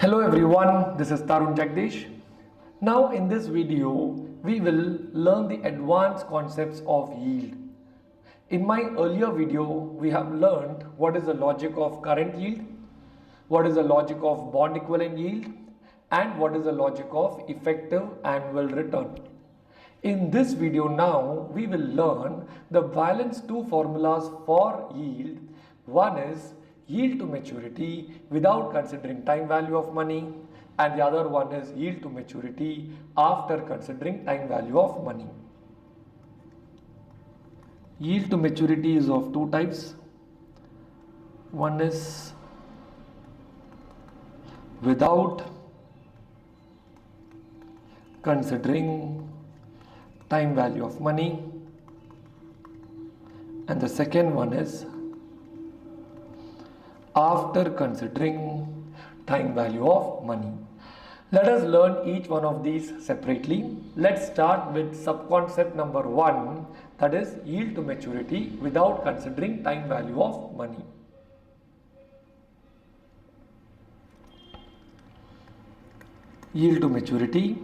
Hello everyone, this is Tarun Jagdish. Now in this video, we will learn the advanced concepts of yield. In my earlier video, we have learned what is the logic of current yield, what is the logic of bond equivalent yield, and what is the logic of effective annual return. In this video now, we will learn the balance two formulas for yield. One is yield to maturity without considering time value of money, and the other one is yield to maturity after considering time value of money. Yield to maturity is of two types. One is without considering time value of money, and the second one is after considering time value of money. Let us learn each one of these separately. Let's start with subconcept number 1, that is yield to maturity without considering time value of money. Yield to maturity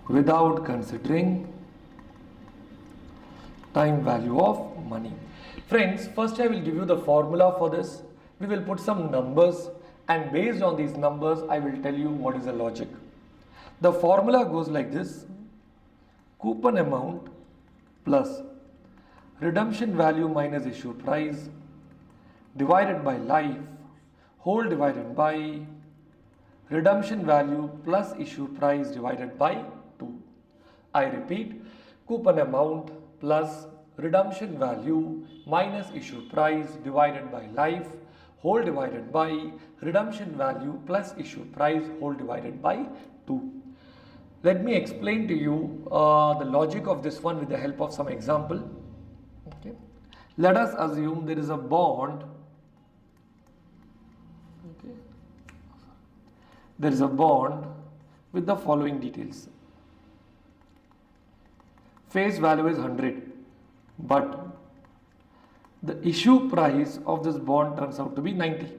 without considering time value of money. Friends, first I will give you the formula for this. We will put some numbers, and based on these numbers I will tell you what is the logic. The formula goes like this: coupon amount plus redemption value minus issue price divided by life whole divided by redemption value plus issue price divided by 2. I repeat, coupon amount plus redemption value minus issue price divided by life whole divided by redemption value plus issue price whole divided by 2. Let me explain to you the logic of this one with the help of some example. Okay. Let us assume there is a bond. Okay. There is a bond with the following details. Face value is 100, but the issue price of this bond turns out to be 90.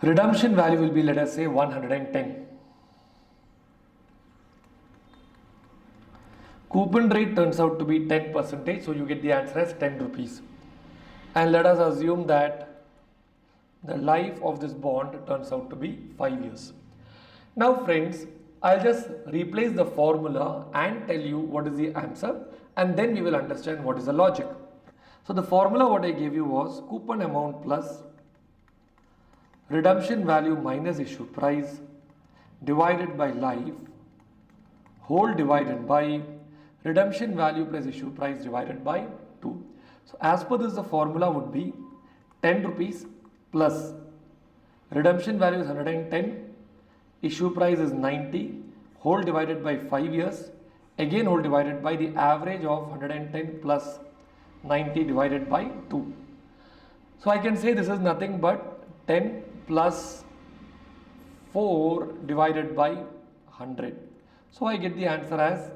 Redemption value will be, let us say, 110. Coupon rate turns out to be 10%, so you get the answer as 10 rupees. And let us assume that the life of this bond turns out to be 5 years. Now friends, I'll just replace the formula and tell you what is the answer, and then we will understand what is the logic. So the formula what I gave you was coupon amount plus redemption value minus issue price divided by life whole divided by redemption value plus issue price divided by 2. So as per this, the formula would be 10 rupees plus redemption value is 110, issue price is 90, whole divided by 5 years, again whole divided by the average of 110 plus 90 divided by 2. So I can say this is nothing but 10 plus 4 divided by 100. So I get the answer as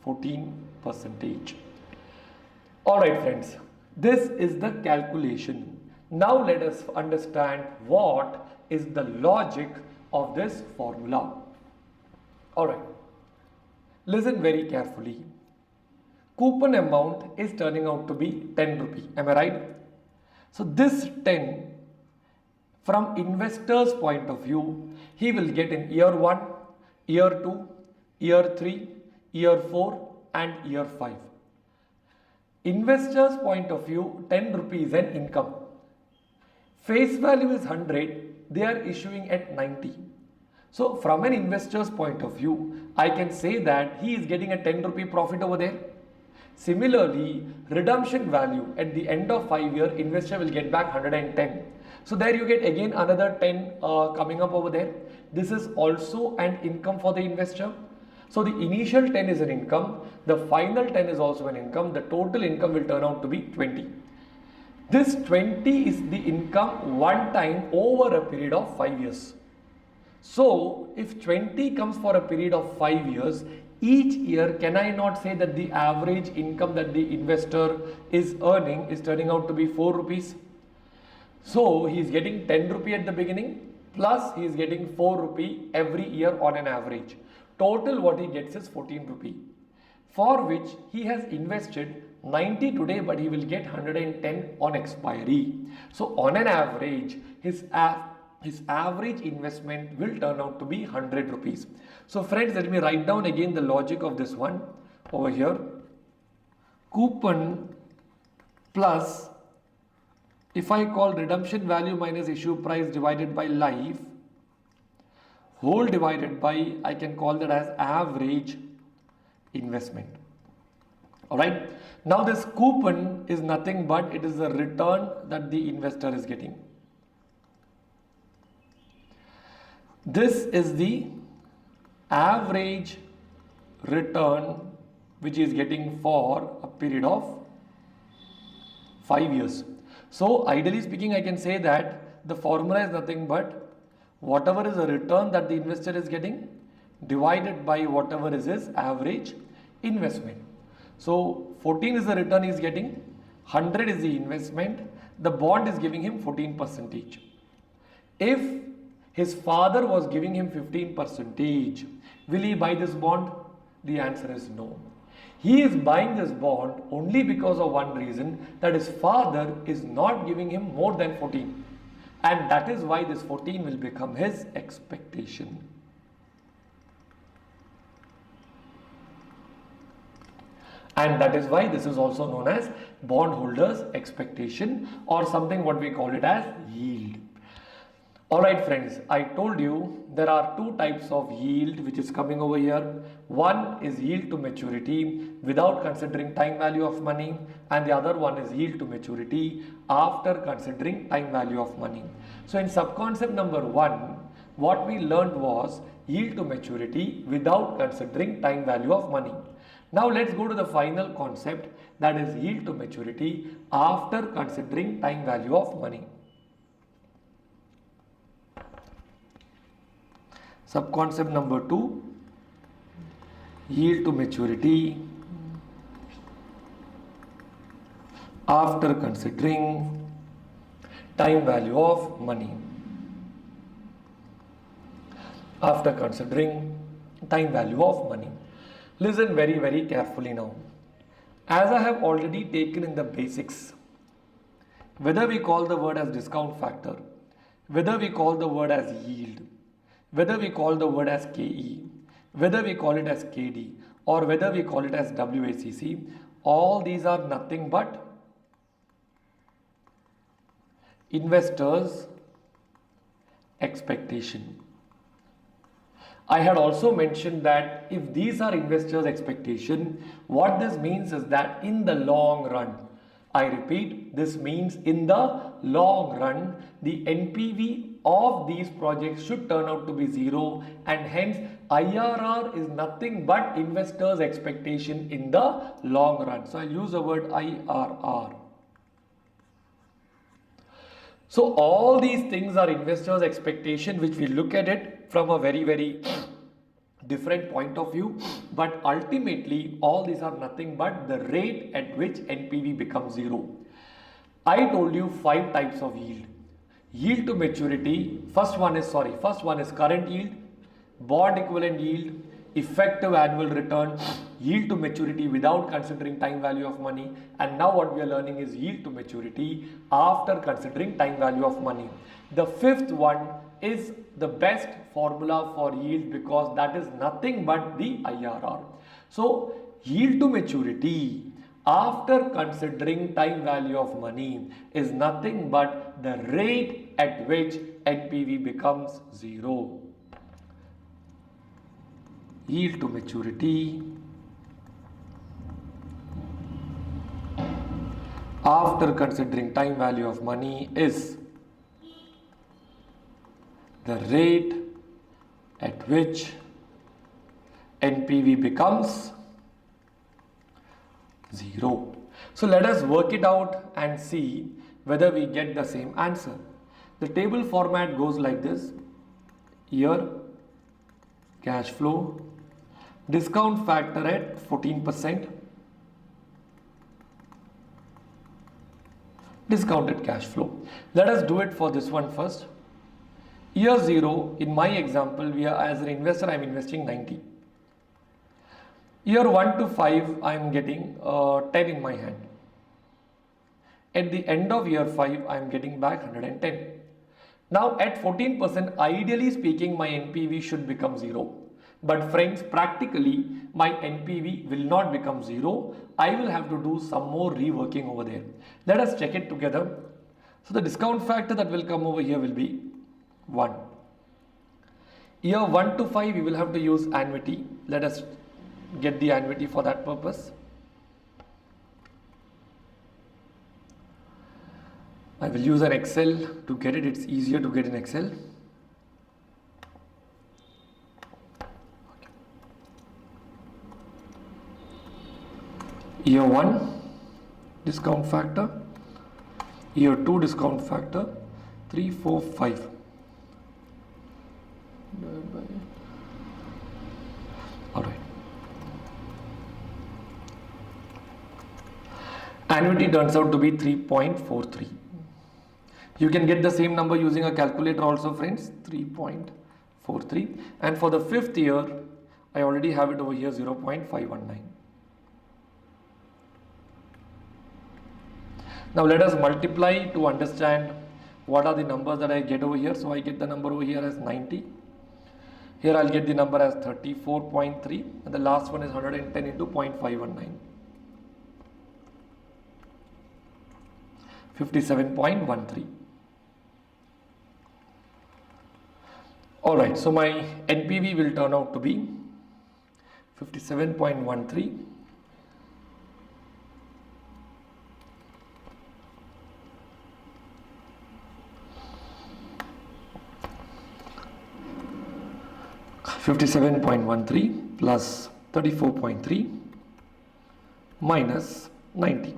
14%. Alright friends, this is the calculation. Now let us understand what is the logic of this formula. Alright, listen very carefully. Coupon amount is turning out to be 10 rupee. Am I right? So this 10, from investor's point of view, he will get in year 1, year 2, year 3, year 4 and year 5. Investor's point of view, 10 rupees an income. Face value is 100, they are issuing at 90. So from an investor's point of view, I can say that he is getting a 10 rupee profit over there. Similarly, redemption value at the end of 5 years, investor will get back 110. So there you get again another 10 coming up over there. This is also an income for the investor. So the initial 10 is an income, the final 10 is also an income, the total income will turn out to be 20. This 20 is the income one time over a period of 5 years. So if 20 comes for a period of 5 years, each year, can I not say that the average income that the investor is earning is turning out to be 4 rupees? So he is getting 10 rupee at the beginning, plus he is getting 4 rupee every year on an average. Total what he gets is 14 rupee, for which he has invested 90 today, but he will get 110 on expiry. So on an average, his average investment will turn out to be 100 rupees. So friends, let me write down again the logic of this one over here. Coupon plus, if I call redemption value minus issue price divided by life, whole divided by, I can call that as average investment. Alright, now this coupon is nothing but it is a return that the investor is getting. This is the average return which he is getting for a period of 5 years. So ideally speaking, I can say that the formula is nothing but whatever is the return that the investor is getting divided by whatever is his average investment. So 14 is the return he is getting, 100 is the investment, the bond is giving him 14%. If his father was giving him 15%, will he buy this bond? The answer is no. He is buying this bond only because of one reason, that his father is not giving him more than 14, and that is why this 14 will become his expectation. And that is why this is also known as bondholder's expectation, or something what we call it as yield. Alright friends, I told you there are two types of yield which is coming over here. One is yield to maturity without considering time value of money, and the other one is yield to maturity after considering time value of money. So in subconcept number 1, what we learned was yield to maturity without considering time value of money. Now let's go to the final concept, that is yield to maturity after considering time value of money. Subconcept number 2, yield to maturity after considering time value of money. After considering time value of money. Listen very carefully now. As I have already taken in the basics, whether we call the word as discount factor, whether we call the word as yield, whether we call the word as KE, whether we call it as KD, or whether we call it as WACC, all these are nothing but investors' expectation. I had also mentioned that if these are investors' expectation, what this means is that in the long run, I repeat, this means in the long run, the NPV of these projects should turn out to be 0, and hence IRR is nothing but investors' expectation in the long run. So I'll use the word IRR. So all these things are investors' expectation, which we look at it from a very different point of view, but ultimately all these are nothing but the rate at which NPV becomes 0. I told you 5 types of yield. Yield to maturity, first one is current yield, bond equivalent yield, effective annual return, yield to maturity without considering time value of money, and now what we are learning is yield to maturity after considering time value of money. The fifth one is the best formula for yield because that is nothing but the IRR. So yield to maturity after considering time value of money is nothing but the rate at which NPV becomes 0. Yield to maturity after considering time value of money is the rate at which NPV becomes 0. So let us work it out and see whether we get the same answer. The table format goes like this. Year, cash flow, Discount factor at 14%. Discounted cash flow. Let us do it for this one first. Year 0, in my example, as an investor, I am investing 90. Year 1 to 5, I am getting 10 in my hand. At the end of year 5, I am getting back 110. Now at 14%, ideally speaking, my NPV should become 0. But friends, practically, my NPV will not become 0. I will have to do some more reworking over there. Let us check it together. So the discount factor that will come over here will be 1. Year 1 to 5, we will have to use annuity. Let us get the annuity for that purpose. I will use an Excel to get it. It's easier to get in Excel. Year 1 discount factor, year 2 discount factor, 3, 4, 5. Alright. Annuity turns out to be 3.43. You can get the same number using a calculator also, friends, 3.43. And for the 5th year, I already have it over here, 0.519. Now let us multiply to understand what are the numbers that I get over here. So I get the number over here as 90. Here I'll get the number as 34.3, and the last one is 110 into 0.519. 57.13. Alright, so my NPV will turn out to be 57.13 57.13 plus 34.3 minus 90,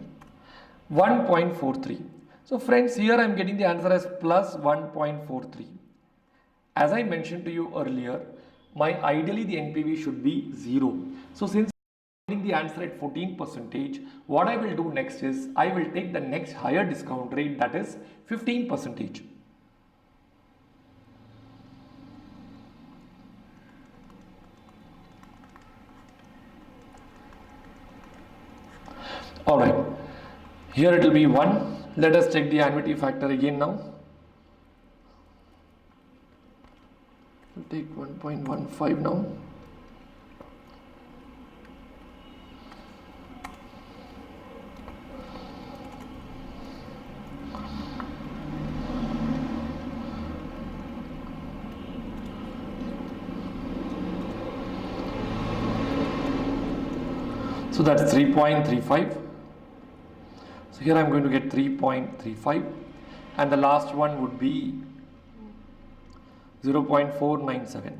1.43. So friends, here I am getting the answer as plus 1.43. As I mentioned to you earlier, ideally the NPV should be 0. So since I am getting the answer at 14%, what I will do next is I will take the next higher discount rate, that is 15%. Alright, here it will be 1. Let us check the annuity factor again now. We'll take 1.15 now. So that's 3.35. So here I am going to get 3.35, and the last one would be 0.497.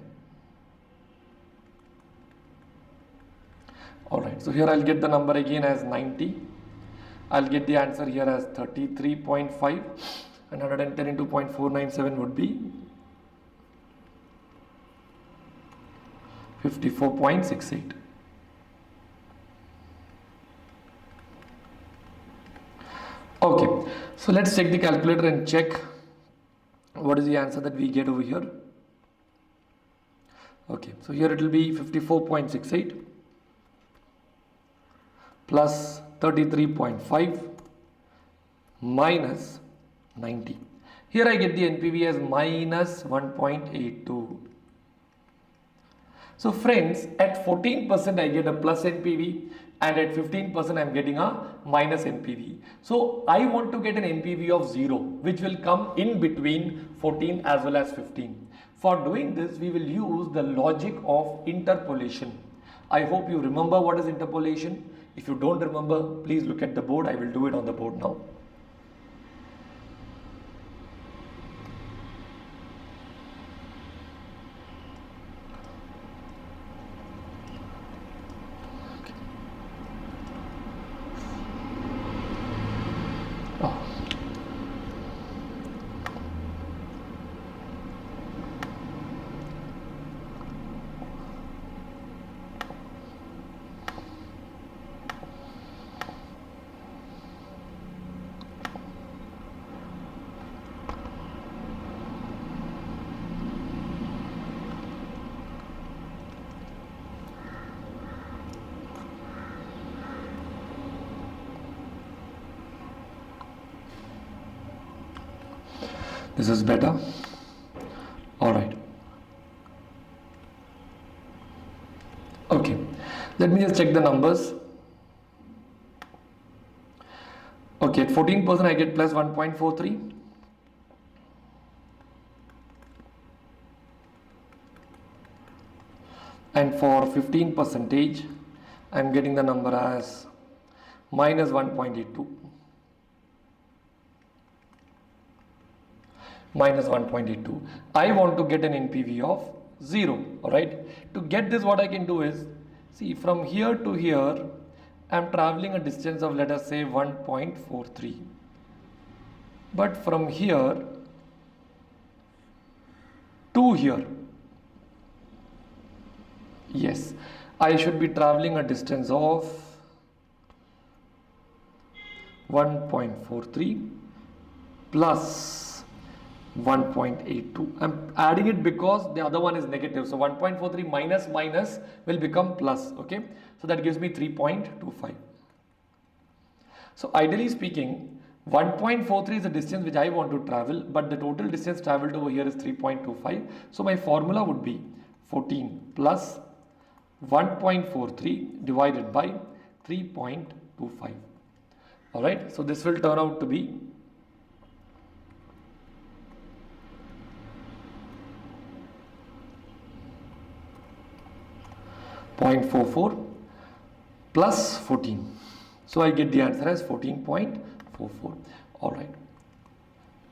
Alright, so here I'll get the number again as 90. I'll get the answer here as 33.5, and 110 into 0.497 would be 54.68. Okay, so let's check the calculator and check what is the answer that we get over here. Okay, so here it will be 54.68 plus 33.5 minus 90. Here I get the NPV as minus 1.82. So friends, at 14% I get a plus NPV, and at 15% I am getting a minus NPV. So I want to get an NPV of 0, which will come in between 14 as well as 15. For doing this, we will use the logic of interpolation. I hope you remember what is interpolation. If you don't remember, please look at the board. I will do it on the board now. This is better. All right. Okay, let me just check the numbers. Okay, at 14% I get plus 1.43. And for 15 percentage, I'm getting the number as minus 1.82. Minus 1.82. I want to get an NPV of 0. Alright. To get this, what I can do is, see, from here to here, I'm traveling a distance of, let us say, 1.43. But from here to here, yes, I should be traveling a distance of 1.43 plus 1.82. I'm adding it because the other one is negative. So 1.43 minus minus will become plus. Okay. So that gives me 3.25. So ideally speaking, 1.43 is the distance which I want to travel, but the total distance traveled over here is 3.25. So my formula would be 14 plus 1.43 divided by 3.25. Alright, so this will turn out to be 0.44 plus 14. So I get the answer as 14.44. Alright.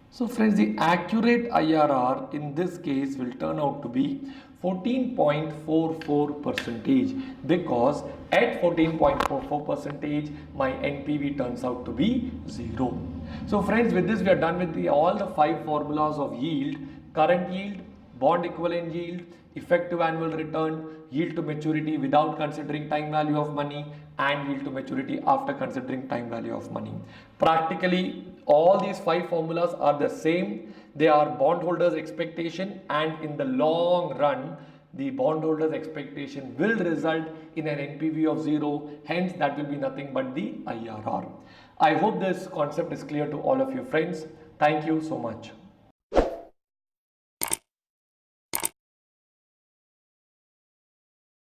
So friends, the accurate IRR in this case will turn out to be 14.44 percentage, because at 14.44 percentage my NPV turns out to be 0. So friends, with this we are done with all the 5 formulas of yield: current yield, bond equivalent yield, effective annual return, yield to maturity without considering time value of money, and yield to maturity after considering time value of money. Practically all these 5 formulas are the same. They are bondholders' expectation, and in the long run the bondholders' expectation will result in an NPV of 0. Hence that will be nothing but the IRR. I hope this concept is clear to all of you friends. Thank you so much.